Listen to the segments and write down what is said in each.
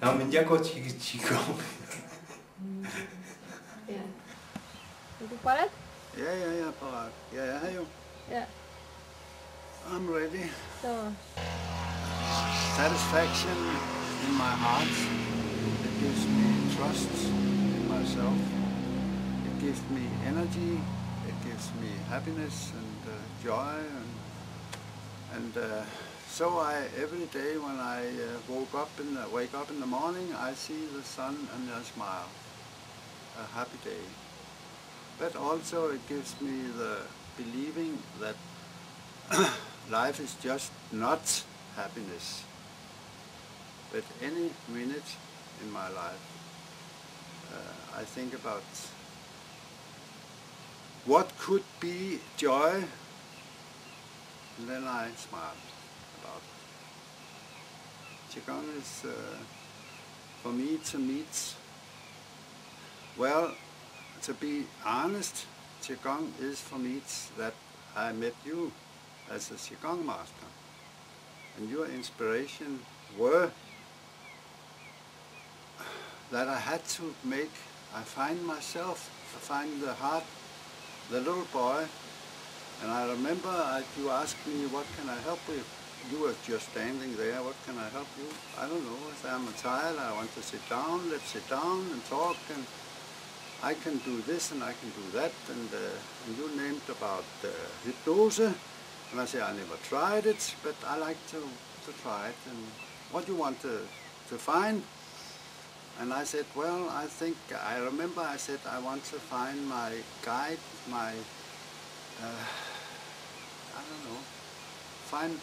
Nå, men jeg går til Qigong. Ja. Er du parat? Ja, jeg er parat. Jeg er her jo. Ja. I'm ready. Så. Satisfaction in my heart. It gives me trust in myself. It gives me energy. It gives me happiness and joy. And so every day when I wake up in the morning, I see the sun and I smile. A happy day. But also it gives me the believing that life is just not happiness. But any minute in my life, I think about what could be joy, and then I smile about it. Qigong is for me to meet, well, to be honest, Qigong is for me that I met you as a Qigong master. And your inspiration were that I had to I find myself, I find the heart, the little boy. And I remember you asked me, what can I help with? You were just standing there, what can I help you? I don't know, I said, I'm tired, I want to sit down, let's sit down and talk. And I can do this and I can do that, and you named about hypnose, and I said I never tried it, but I like to try it, and what you want to find? And I said, well, I remember I said I want to find my guide, my, I don't know, find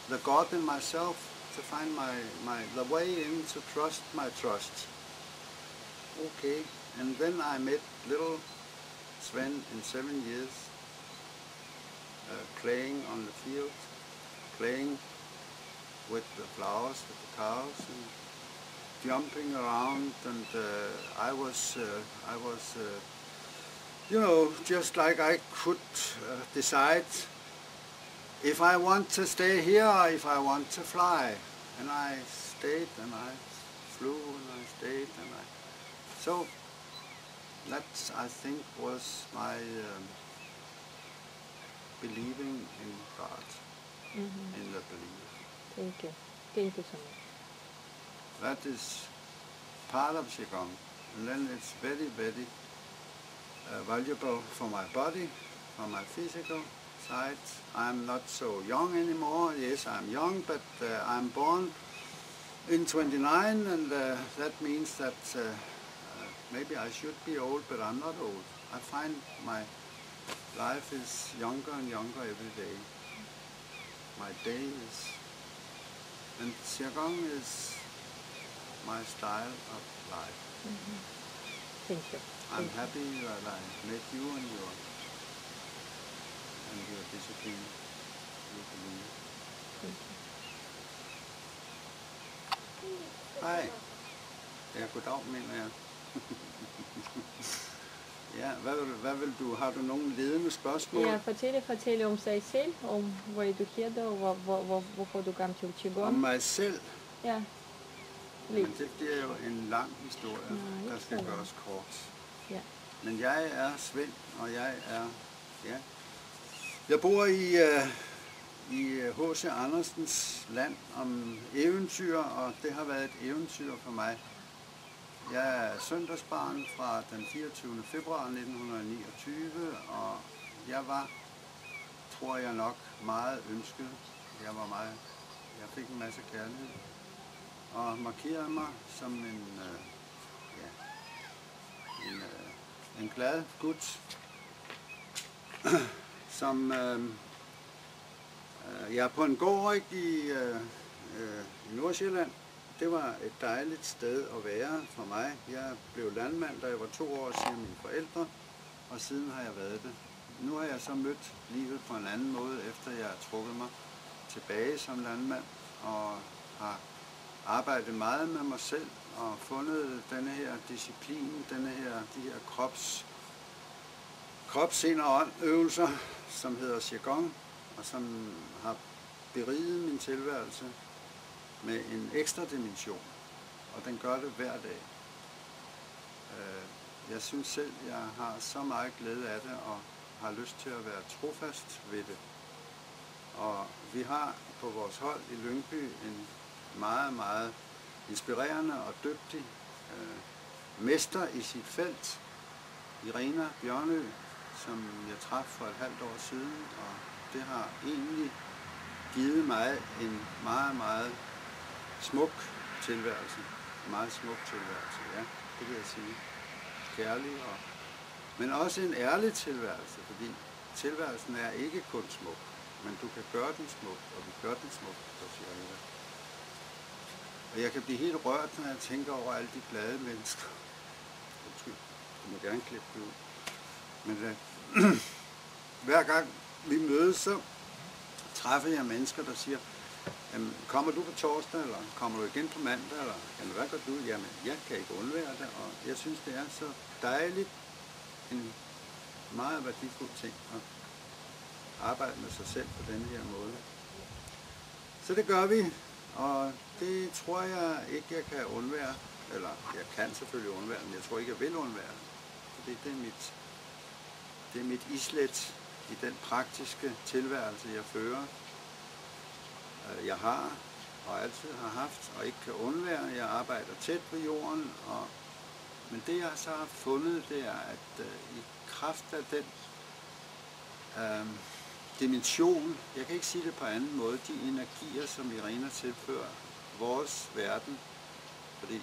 the God in myself, to find the way in to trust my trust. Okay. And then I met little Sven in 7 years, playing on the field, playing with the flowers, with the cows, and jumping around. And I was, you know, just like I could decide if I want to stay here or if I want to fly. And I stayed, and I flew, and I stayed, and so. That, I think, was my believing in God, in the belief. Thank you. Thank you so much. That is part of Qigong. And then it's very, very valuable for my body, for my physical side. I'm not so young anymore. Yes, I'm young, but I'm born in 29, and that means that maybe I should be old, but I'm not old. I find my life is younger and younger every day. My day is, and Qigong is my style of life. Thank you. I'm happy that I met you and your discipline, your belief. Hej. Ja, goddag, mener jeg. Ja, hvad vil du? Har du nogle ledende spørgsmål? Ja, fortælle om sig selv, om hvor du hedder, og hvorfor du kom til Qigong. Om mig selv? Ja. Men det bliver jo en lang historie, der skal gøres kort. Ja. Men jeg er Svend, og jeg er, ja. Jeg bor i H.C. Andersens land om eventyr, og det har været et eventyr for mig. Jeg er søndagsbarn fra den 24. februar 1929, og jeg var, tror jeg nok, meget ønsket. Jeg fik en masse kærlighed, og markerede mig som en glad gut, som jeg er på en gård i Nordsjælland. Det var et dejligt sted at være for mig. Jeg blev landmand, da jeg var 2 år, siger mine forældre, og siden har jeg været det. Nu har jeg så mødt livet på en anden måde, efter jeg har trukket mig tilbage som landmand, og har arbejdet meget med mig selv, og fundet denne her disciplin, de her krops-sind og ånd øvelser, som hedder Qigong, og som har beriget min tilværelse med en ekstra dimension. og den gør det hver dag. Jeg synes selv, jeg har så meget glæde af det, og har lyst til at være trofast ved det. Og vi har på vores hold i Lyngby en meget, meget inspirerende og dygtig mester i sit felt, Irena Bjørnø, som jeg traf for et halvt år siden, og det har egentlig givet mig en meget, meget smuk tilværelse. En meget smuk tilværelse, ja, det vil jeg sige. Kærlig, men også en ærlig tilværelse, fordi tilværelsen er ikke kun smuk, men du kan gøre den smuk, og vi gør den smuk, hos Irena. Og jeg kan blive helt rørt, når jeg tænker over alle de glade mennesker. Undskyld, du må gerne klippe det ud. Men hver gang vi mødes, så træffer jeg mennesker, der siger, kommer du på torsdag, eller kommer du igen på mandag, eller hvad gør du? Jamen, jeg kan ikke undvære det, og jeg synes, det er så dejligt, en meget værdifuld ting at arbejde med sig selv på denne her måde. Så det gør vi, og det tror jeg ikke, jeg kan undvære, eller jeg kan selvfølgelig undvære, men jeg tror ikke, jeg vil undvære det, fordi det er mit islet i den praktiske tilværelse, jeg fører. Jeg har og altid har haft og ikke kan undvære. Jeg arbejder tæt ved jorden, men det jeg så har fundet, det er, at i kraft af den dimension, jeg kan ikke sige det på anden måde, de energier, som Irena tilfører vores verden, fordi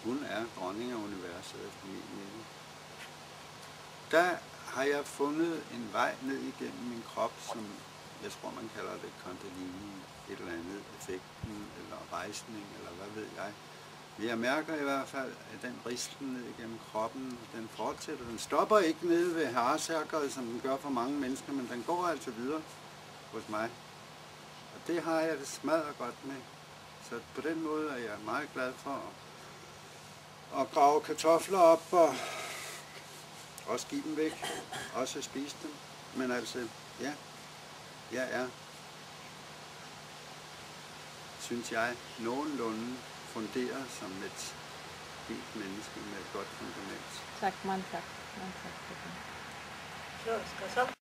hun er dronning af universet efter min mening. Der har jeg fundet en vej ned igennem min krop, som jeg tror, man kalder det kundalini, et eller andet, effekten, eller rejsning, eller hvad ved jeg. Men jeg mærker i hvert fald, at den risten ned igennem kroppen, den fortsætter. Den stopper ikke nede ved haresærkeret, som den gør for mange mennesker, men den går altså videre hos mig. Og det har jeg det smadret godt med. Så på den måde er jeg meget glad for at grave kartofler op og også give dem væk, også spise dem. Men altså, ja, jeg er, synes jeg, nogenlunde funderet som et helt menneske med et godt fundament. Tak, mange tak. Mange tak.